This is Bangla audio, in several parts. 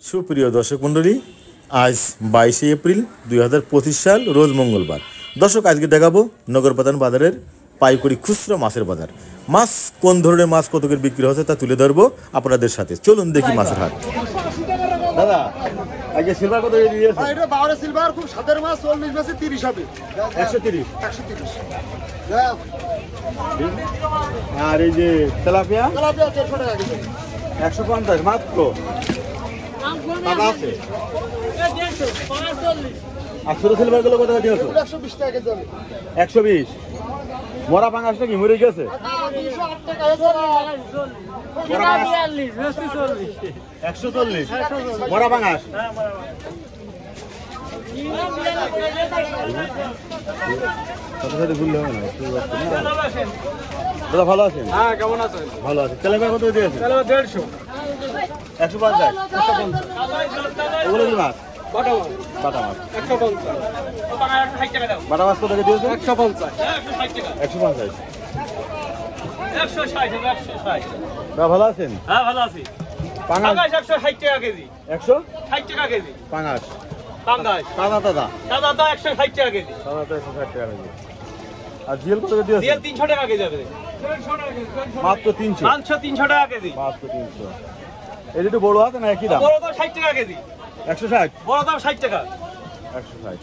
সুপ্রিয় দর্শক মণ্ডলী, আজ 22 এপ্রিল 2025 সাল, রোজ মঙ্গলবার। দর্শক, আজকে দেখাবো নগরপ্রধান বাজারের পাইকারি খুচরা মাছের বাজার। মাছ কোন ধরনের মাছ কত করে বিক্রি হচ্ছে তা তুলে ধরবো আপনাদের সাথে। চলুন দেখি মাছের হাট। দাদা, আজকে সিলভার কত করে দিয়েছে? এটা বাওরে সিলভার খুব সাদের মাছ, 40 মাছে 30 হবে। 130 130। আর এই যে তেলাপিয়া তেলাপিয়া 150 টাকা কেজি। 150 মাত্র। দাদা আছে আর ছোট সিলভার গুলো কত করে দিয়েছো? 120 টাকা কেজি হবে। 120। মরা পাঙাশটা কি মরে গেছে? 208 টাকা কেজি। 140 মরা পাঙাশ। দাদা ভালো আছেন? হ্যাঁ, কেমন আছেন? ভালো আছে। তেলাপিয়া কত দিয়েছে? 150। 150। ওগুলো কি মাছ? বাটা মাছ। বাটা মাছ। 150। বাটা মাছ কত করে দিয়েছে? 150। 150। 160। দাদা ভালো আছেন? হ্যাঁ, ভালো আছি। পাঙাশ পাঙ্গাস 160 টাকা কেজি। 160 টাকা কেজি পাঙাশ। পাঙ্গাস। দাদা দাদা দাদা তো 160 টাকা কেজি। দাদা তো 160 টাকা কেজি। আর জিএল কত করে দিয়েছে? তেল 300 টাকা কেজি হবে। মাত্র 300। মাংস 300 টাকা কেজি। মাত্র 300। এই যেটা বড় আছে না একই দাম? বড় দাম 60 টাকা কেজি। 160। বড় দাম 60 টাকা। 160।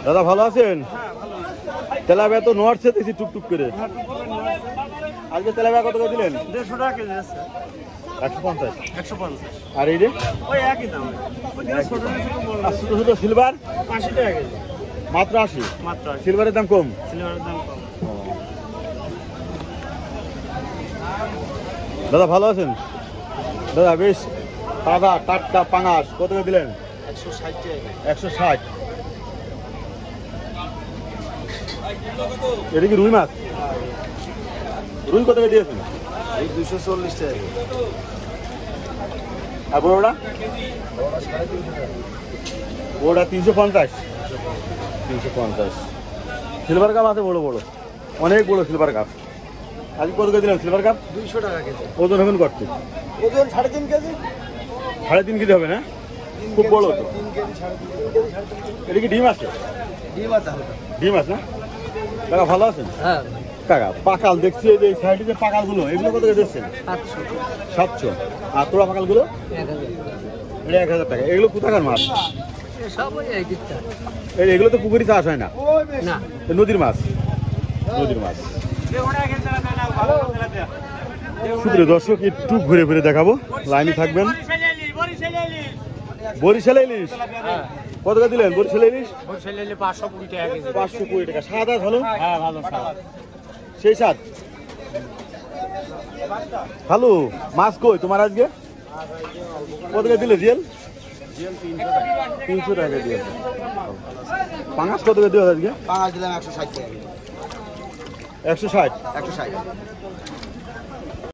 দাদা ভালো আছেন? তেলাপিয়া তো নড়ছে দেখছি টুকটুক করে। আজকে তেলাপিয়া কত করে দিলেন? 150 টাকা কেজি আছে। 150। 150। আর এই রে ওই একই দাম। ওই যে ছোট বড় আর ছোট ছোট সিলভার 80 টাকা কেজি। মাত্র 80। মাত্র 80। সিলভারের দাম কম। সিলভারের দাম কম। দাদা ভালো আছেন? দাদা বেশ তাজা টাটকা পাঙাশ কত করে দিলেন? 160 টাকা। 160। এটা কি রুই মাছ? রুই কত করে দিয়েছেন? এই 240 টাকা। আর বড়টা? বড়টা 350। 350। সিলভার কাপ আছে বড় বড়, অনেক বড় সিলভার কাপ। আজকে কত করে দিলেন সিলভার কাপ? 200 টাকা কেজি। ওজন হবেন করতে? ওজন 3.5 কেজি। 3.5 কেজি হবে না? খুব বড় তো। 3 কেজি 3.5 কেজি 3.5 এটা কি ডিম আছে? ডিম আছে হালকা। ডিম আছে না? কাকা ভালো আছেন? হ্যাঁ, কাকা পাকাল দেখছি এই যে সাইডে যে পাকাল গুলো, এগুলো কত করে দিচ্ছেন? 700। 700। আর তোরা পাকাল গুলো? 1000। এটা 1000 টাকা। এগুলো কোথাকার মাছ? সব ওই একই দাম। এগুলো তো পুকুরি চাষ হয় না, না, এ নদীর মাছ। নদীর মাছ। সুপ্রিয় দর্শক, একটু ঘুরে ঘুরে দেখাবো, লাইনে থাকবেন। বরিশাল ইলিশ কত করে দিলেন? বরিশাল ইলিশ 520 টাকা কেজি। 520 টাকা। স্বাদ আছে ভালো? হ্যাঁ, ভালো স্বাদ। সেই স্বাদ। হ্যালো, মাছ কই তোমার আজকে? কত করে দিলে জিএল? 300 টাকা দিয়ে। পাঙাশ কত করে দিও আজকে? পাঁচ দিলাম 160 টাকা। 160। 160।